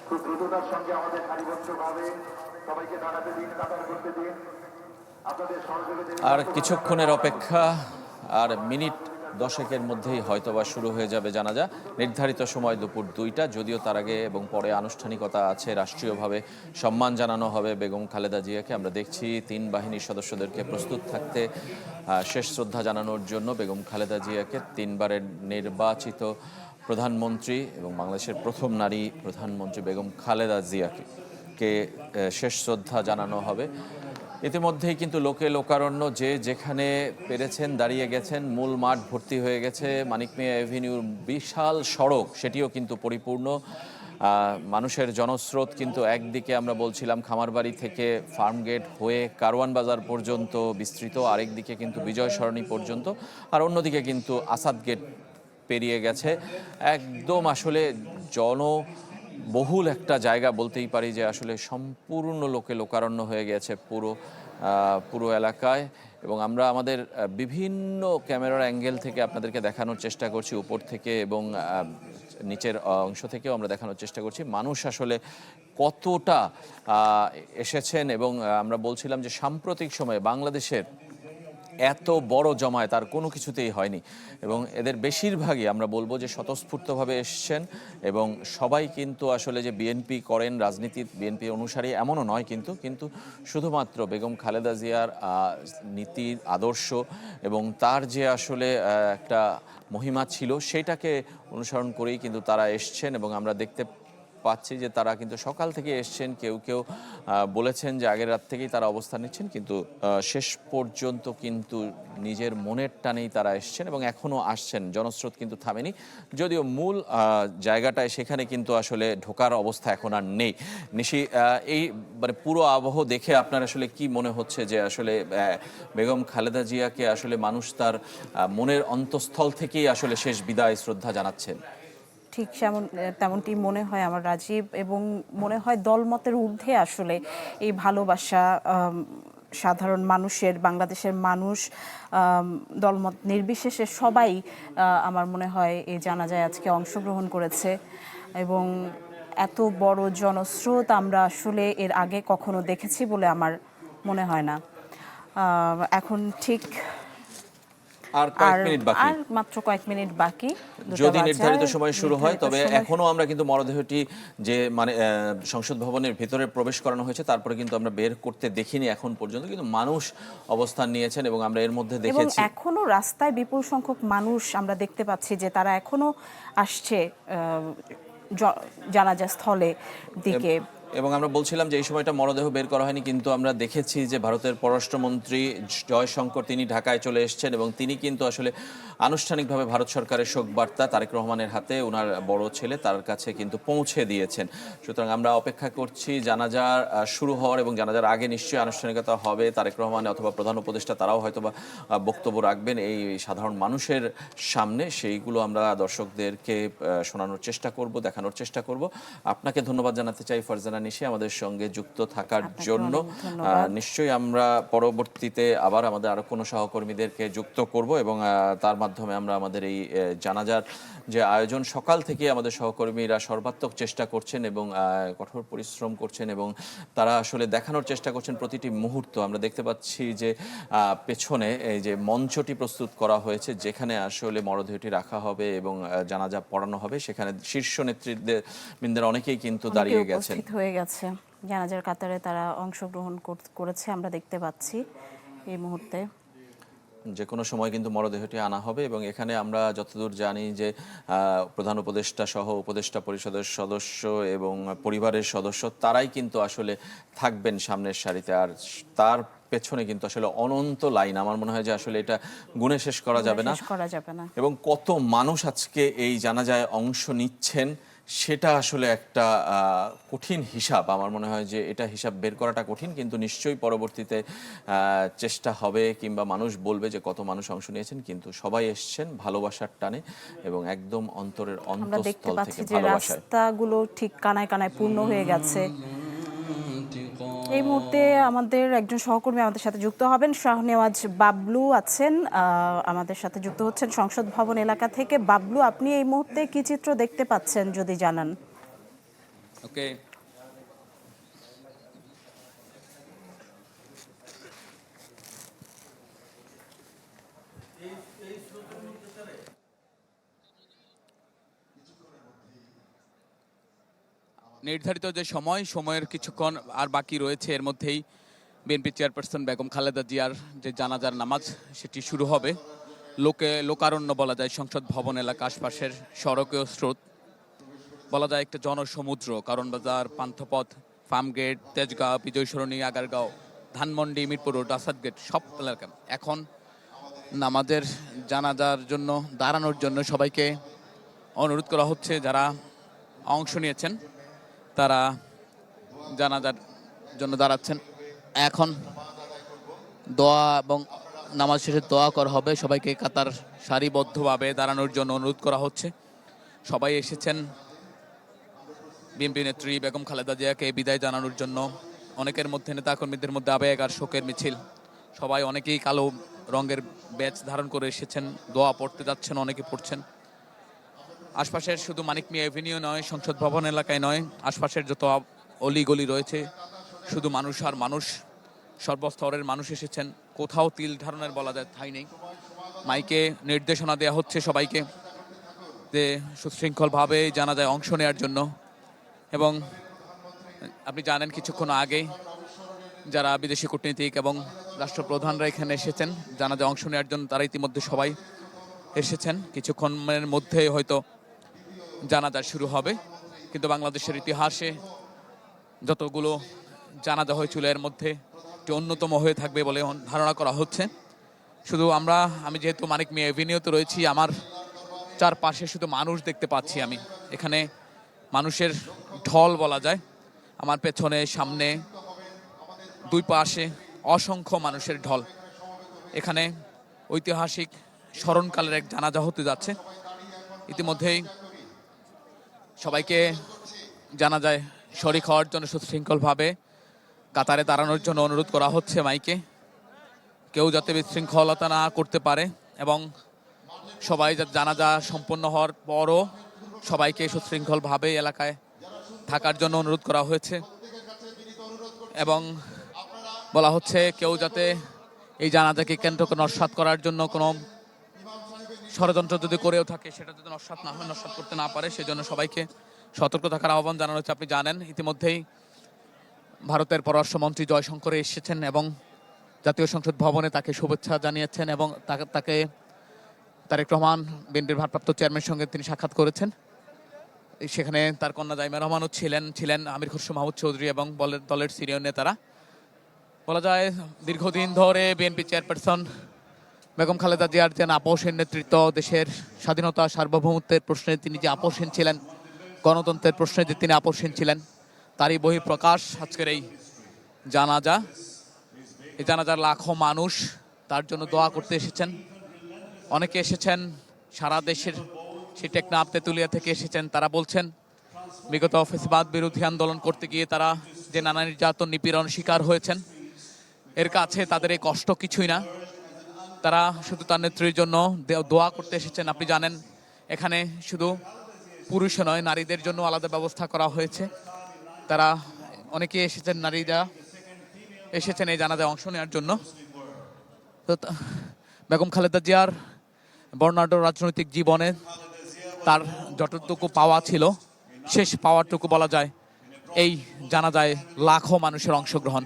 খুব দ্রুততার সঙ্গে আমাদের সারিবদ্ধভাবে সবাইকে দাঁড়াতে দিন, কাতার করতে দিন। আপনাদের সহযোগিতা আর কিছুক্ষণের অপেক্ষা, আর মিনিট দশেকের মধ্যেই হয়তোবা শুরু হয়ে যাবে জানাজা। নির্ধারিত সময় দুপুর 2টা, যদিও তার আগে এবং পরে আনুষ্ঠানিকতা আছে। রাষ্ট্রীয়ভাবে সম্মান জানানো হবে বেগম খালেদা জিয়াকে। আমরা দেখছি 3 বাহিনীর সদস্যদেরকে প্রস্তুত থাকতে শেষ শ্রদ্ধা জানানোর জন্য বেগম খালেদা জিয়াকে, 3বারের নির্বাচিত প্রধানমন্ত্রী এবং বাংলাদেশের প্রথম নারী প্রধানমন্ত্রী বেগম খালেদা জিয়াকে শেষ শ্রদ্ধা জানানো হবে। ইতিমধ্যেই কিন্তু লোকে লোকারণ্য, যে যেখানে পেরেছেন দাঁড়িয়ে গেছেন। মূল মাঠ ভর্তি হয়ে গেছে। মানিক মিয়া এভিনিউর বিশাল সড়ক, সেটিও কিন্তু পরিপূর্ণ। মানুষের জনস্রোত কিন্তু একদিকে আমরা বলছিলাম খামারবাড়ি থেকে ফার্মগেট হয়ে কারওয়ান বাজার পর্যন্ত বিস্তৃত, আরেকদিকে কিন্তু বিজয় সরণি পর্যন্ত, আর অন্যদিকে কিন্তু আসাদ গেট পেরিয়ে গেছে। একদম আসলে জনবহুল একটা জায়গা বলতেই পারি, যে আসলে সম্পূর্ণ লোকে লোকারণ্য হয়ে গেছে পুরো এলাকায়। এবং আমরা আমাদের বিভিন্ন ক্যামেরার অ্যাঙ্গেল থেকে আপনাদেরকে দেখানোর চেষ্টা করছি, উপর থেকে এবং নিচের অংশ থেকেও আমরা দেখানোর চেষ্টা করছি মানুষ আসলে কতটা এসেছেন। এবং আমরা বলছিলাম যে সাম্প্রতিক সময়ে বাংলাদেশের এত বড় জমায়েত আর কোনো কিছুতেই হয়নি, এবং এদের বেশিরভাগই আমরা বলবো যে স্বতঃস্ফূর্তভাবে এসছেন। এবং সবাই কিন্তু আসলে যে বিএনপি করেন, রাজনীতি বিএনপি অনুসারী এমনও নয়, কিন্তু শুধুমাত্র বেগম খালেদা জিয়ার নীতির আদর্শ এবং তার যে আসলে একটা মহিমা ছিল, সেটাকে অনুসরণ করেই কিন্তু তারা এসছেন। এবং আমরা দেখতে পাচ্ছি যে তারা কিন্তু সকাল থেকে এসছেন। কেউ কেউ বলেছেন যে আগের রাত থেকেই তারা অবস্থান নিচ্ছেন, কিন্তু শেষ পর্যন্ত কিন্তু নিজের মনের টানেই তারা এসছেন এবং এখনও আসছেন। জনস্রোত কিন্তু থামেনি, যদিও মূল জায়গাটায় সেখানে কিন্তু আসলে ঢোকার অবস্থা এখন আর নেই। নিশি, এই মানে পুরো আবহ দেখে আপনার আসলে কি মনে হচ্ছে যে আসলে বেগম খালেদা জিয়াকে আসলে মানুষ তার মনের অন্তঃস্থল থেকেই আসলে শেষ বিদায় শ্রদ্ধা জানাচ্ছেন? ঠিক তেমনটি মনে হয় আমার, রাজীব, এবং মনে হয় দলমতের ঊর্ধ্বে আসলে এই ভালোবাসা সাধারণ মানুষের, বাংলাদেশের মানুষ দলমত নির্বিশেষে সবাই আমার মনে হয় এই জানাজায় আজকে অংশগ্রহণ করেছে। এবং এত বড় জনস্রোত আমরা আসলে এর আগে কখনো দেখেছি বলে আমার মনে হয় না। এখন ঠিক আর কয়েক মিনিট বাকি, আর মাত্র কয়েক মিনিট বাকি যদি নির্ধারিত সময় শুরু হয়। তবে এখনো আমরা কিন্তু মরদেহটি যে মানে সংসদ ভবনের ভিতরে প্রবেশ করানো হয়েছে, তারপরে কিন্তু আমরা বের করতে দেখিনি এখন পর্যন্ত, কিন্তু মানুষ অবস্থান নিয়েছেন এবং আমরা এর মধ্যে দেখেছি এখনো রাস্তায় বিপুল সংখ্যক মানুষ আমরা দেখতে পাচ্ছি যে তারা এখনো আসছে জানাজা স্থলে দিকে। এবং আমরা বলছিলাম যে এই সময়টা মরদেহ বের করা হয়নি, কিন্তু আমরা দেখেছি যে ভারতের পররাষ্ট্রমন্ত্রী জয়শঙ্কর তিনি ঢাকায় চলে এসেছেন এবং তিনি কিন্তু আসলে আনুষ্ঠানিকভাবে ভারত সরকারের শোক বার্তা তারেক রহমানের হাতে ওনার বড় ছেলে তার কাছে কিন্তু পৌঁছে দিয়েছেন। সুতরাং আমরা অপেক্ষা করছি জানাজার শুরু হওয়ার, এবং জানাজার আগে নিশ্চয়ই আনুষ্ঠানিকতা হবে। তারেক রহমান অথবা প্রধান উপদেষ্টা তারাও হয়তোবা বক্তব্য রাখবেন এই সাধারণ মানুষের সামনে, সেইগুলো আমরা দর্শকদেরকে শোনানোর চেষ্টা করব, দেখানোর চেষ্টা করব। আপনাকে ধন্যবাদ জানাতে চাই ফারজানা নিশি আমাদের সঙ্গে যুক্ত থাকার জন্য। নিশ্চয়ই আমরা পরবর্তীতে আবার আমাদের আরো কোনো সহকর্মীদেরকে যুক্ত করব এবং তার মাধ্যমে আমরা আমাদের এই জানাজার যে আয়োজন, সকাল থেকে আমাদের সহকর্মীরা সর্বাত্মক চেষ্টা করছেন এবং কঠোর পরিশ্রম করছেন এবং তারা আসলে দেখানোর চেষ্টা করছেন প্রতিটি মুহূর্ত। আমরা দেখতে পাচ্ছি যে পেছনে এই যে মঞ্চটি প্রস্তুত করা হয়েছে, যেখানে আসলে মরদেহটি রাখা হবে এবং জানাজা পড়ানো হবে, সেখানে শীর্ষ নেতৃবৃন্দের অনেকেই কিন্তু দাঁড়িয়ে গেছেন, হয়ে গেছে জানাজার কাতারে, তারা অংশগ্রহণ করেছে আমরা দেখতে পাচ্ছি এই মুহূর্তে। যে কোনো সময় কিন্তু মরদেহটি আনা হবে এবং এখানে আমরা যতদূর জানি যে প্রধান উপদেষ্টা সহ উপদেষ্টা পরিষদের সদস্য এবং পরিবারের সদস্য তারাই কিন্তু আসলে থাকবেন সামনের সারিতে। আর তার পেছনে কিন্তু আসলে অনন্ত লাইন, আমার মনে হয় যে আসলে এটা গুণে শেষ করা যাবে না। এবং কত মানুষ আজকে এই জানাজায় অংশ নিচ্ছেন সেটা আসলে একটা কঠিন হিসাব। আমার মনে হয় যে এটা হিসাব বের করাটা কঠিন, কিন্তু নিশ্চয়ই পরবর্তীতে চেষ্টা হবে কিংবা মানুষ বলবে যে কত মানুষ অংশ নিয়েছেন। কিন্তু সবাই এসছেন ভালোবাসার টানে এবং একদম অন্তরের অন্তঃস্থল থেকে ভালোবাসায়। রাস্তাগুলো ঠিক কানায় কানায় পূর্ণ হয়ে গেছে। এই মুহূর্তে আমাদের একজন সহকর্মী আমাদের সাথে যুক্ত হবেন, শাহনেওয়াজ বাবলু আছেন আমাদের সাথে যুক্ত হচ্ছেন সংসদ ভবন এলাকা থেকে। বাবলু, আপনি এই মুহূর্তে কি চিত্র দেখতে পাচ্ছেন যদি জানান? ওকে। নির্ধারিত যে সময়ের কিছুক্ষণ আর বাকি রয়েছে, এর মধ্যেই বিএনপি চেয়ারপারসন বেগম খালেদা জিয়ার যে জানাজার নামাজ সেটি শুরু হবে। লোকারণ্য বলা যায় সংসদ ভবন এলাকা, আশপাশের সড়কীয় স্রোত বলা যায় একটা জনসমুদ্র। কারণ বাজার, পান্থপথ, ফার্মগেট, তেজগাঁও, বিজয় সরণি, আগারগাঁও, ধানমন্ডি, মিরপুর রোড, আসাদ গেট সব এলাকা এখন নামাজের জানাজার জন্য দাঁড়ানোর জন্য সবাইকে অনুরোধ করা হচ্ছে। যারা অংশ নিয়েছেন তারা জানাজার জন্য দাঁড়াচ্ছেন। এখন দোয়া এবং নামাজ শেষে দোয়া করা হবে। সবাইকে কাতার সারিবদ্ধভাবে দাঁড়ানোর জন্য অনুরোধ করা হচ্ছে। সবাই এসেছেন বিএনপি নেত্রী বেগম খালেদা জিয়াকে বিদায় জানানোর জন্য। অনেকের মধ্যে নেতাকর্মীদের মধ্যে আবেগ আর শোকের মিছিল। সবাই অনেকেই কালো রঙের ব্যাচ ধারণ করে এসেছেন, দোয়া পড়তে যাচ্ছেন, অনেকে পড়ছেন। আশপাশের শুধু মানিক মিয়া এভিনিউ নয়, সংসদ ভবন এলাকায় নয়, আশপাশের যত অলিগলি রয়েছে শুধু মানুষ আর মানুষ। সর্বস্তরের মানুষ এসেছেন, কোথাও তিল ধারণের বলা যায় ঠাঁই নেই। মাইকে নির্দেশনা দেওয়া হচ্ছে সবাইকে যে সুশৃঙ্খলভাবে জানাজায় অংশ নেওয়ার জন্য। এবং আপনি জানেন কিছুক্ষণ আগেই যারা বিদেশি কূটনীতিক এবং রাষ্ট্রপ্রধানরা এখানে এসেছেন জানাজায় অংশ নেওয়ার জন্য, তারা ইতিমধ্যে সবাই এসেছেন। কিছুক্ষণের মধ্যে হয়তো জানাজা শুরু হবে। কিন্তু বাংলাদেশের ইতিহাসে যতগুলো জানাজা হয়েছিল এর মধ্যে একটি অন্যতম হয়ে থাকবে বলে ধারণা করা হচ্ছে। শুধু আমি যেহেতু মানিক মিয়া এভিনিউতে রয়েছি, আমার চারপাশে শুধু মানুষ দেখতে পাচ্ছি। আমি এখানে মানুষের ঢল বলা যায়। আমার পেছনে, সামনে, দুই পাশে অসংখ্য মানুষের ঢল। এখানে ঐতিহাসিক স্মরণকালের এক জানাজা হতে যাচ্ছে। ইতিমধ্যেই সবাইকে জানাজায় শরীক হওয়ার জন্য সুশৃঙ্খলভাবে কাতারে দাঁড়ানোর জন্য অনুরোধ করা হচ্ছে মাইকে। কেউ যাতে বিশৃঙ্খলতা না করতে পারে এবং সবাই জানাজা সম্পন্ন হওয়ার পরও সবাইকে সুশৃঙ্খলভাবে এলাকায় থাকার জন্য অনুরোধ করা হয়েছে। এবং বলা হচ্ছে কেউ যাতে এই জানাজাকে কেন্দ্র করে নস্যাৎ করার জন্য কোনো ষড়যন্ত্র যদি করেও থাকে সেটা যদি নস্যাৎ না হয়, নস্যাৎ করতে না পারে, সেজন্য সবাইকে সতর্ক থাকার আহ্বান জানানো হচ্ছে। আপনি জানেন ইতিমধ্যেই ভারতের পররাষ্ট্রমন্ত্রী জয়শঙ্কর এসেছেন এবং জাতীয় সংসদ ভবনে তাকে শুভেচ্ছা জানিয়েছেন এবং তাকে তারেক রহমান বিএনপির ভারপ্রাপ্ত চেয়ারম্যানের সঙ্গে তিনি সাক্ষাৎ করেছেন। সেখানে তার কন্যা জাইমা রহমানও ছিলেন আমির খসরু মাহমুদ চৌধুরী এবং দলের সিনিয়র নেতারা। বলা যায় দীর্ঘদিন ধরে বিএনপি চেয়ারপারসন বেগম খালেদা জিয়ার যে আপোষহীন নেতৃত্ব, দেশের স্বাধীনতা সার্বভৌমত্বের প্রশ্নে তিনি যে আপোষহীন ছিলেন, গণতন্ত্রের প্রশ্নে যে তিনি আপোষহীন ছিলেন, তারই বহিঃপ্রকাশ আজকের এই জানাজা। এই জানাজার লাখো মানুষ তার জন্য দোয়া করতে এসেছেন। অনেকে এসেছেন সারা দেশের, সেই টেকনাফ তেঁতুলিয়া থেকে এসেছেন। তারা বলছেন বিগত ফ্যাসিবাদ বিরোধী আন্দোলন করতে গিয়ে তারা যে নানা নির্যাতন নিপীড়ন শিকার হয়েছেন, এর কাছে তাদের এই কষ্ট কিছুই না। তারা শুধু তার নেত্রীর জন্য দোয়া করতে এসেছেন। আপনি জানেন এখানে শুধু পুরুষ নয়, নারীদের জন্য আলাদা ব্যবস্থা করা হয়েছে। তারা অনেকে এসেছেন, নারীরা এসেছেন এই জানাজায় অংশ নেওয়ার জন্য। তো বেগম খালেদা জিয়ার বর্ণাঢ্য রাজনৈতিক জীবনে তার যতটুকু পাওয়া ছিল, শেষ পাওয়ারটুকু বলা যায় এই জানাজায় লাখো মানুষের অংশগ্রহণ।